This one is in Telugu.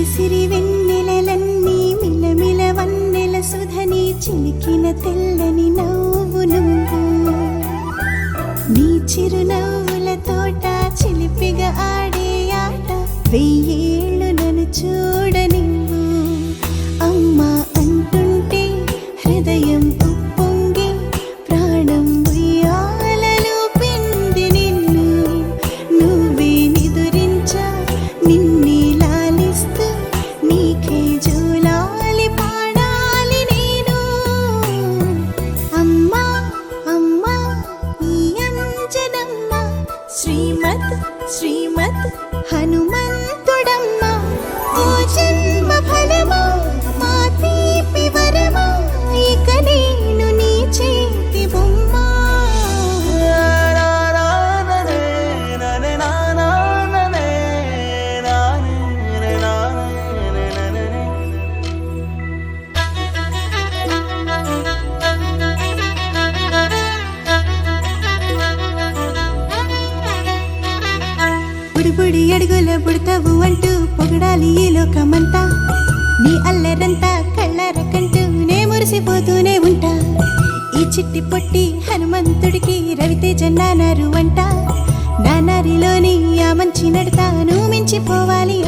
సిరి సిరి వెన్నెలలన్నీ మిలమిల వన్నెల సుధని చిలికిన తెల్లని నవ్వు నువ్వు నీ చిరునవ్వుల తోట చిలిపిగా ఆడే ఆట వెయ్యేళ్ళు నన్ను చూడనివ్వు అమ్మా అంటుంటే హృదయం ఉప్పొంగి ప్రాణం ఉయ్యాలలో పిండి నిన్ను నువ్వే నిదురించా నిన్నే లాలిస్తూ నీకే జోలాలి పాడాలి నేను అమ్మా అమ్మా ఈ అంజనమ్మ శ్రీమత్ శ్రీమత్ హనుమంతుడమ్మ ఓ జన్మ ఫలమా మా తీపి వరమా ఇక నేను నీ చేతి బొమ్మ బుడిబుడి అడుగుల బుడతావు అంటూ పొగడాలి ఈ లోకమంతా నీ అల్లరంతా కళ్ళరకంటూనే మురిసిపోతూనే ఉంటా ఈ చిట్టి పొట్టి హనుమంతుడికి రవితేజ నానారు అంట నానారిలోని ఆ మంచి నడతాను మించిపోవాలి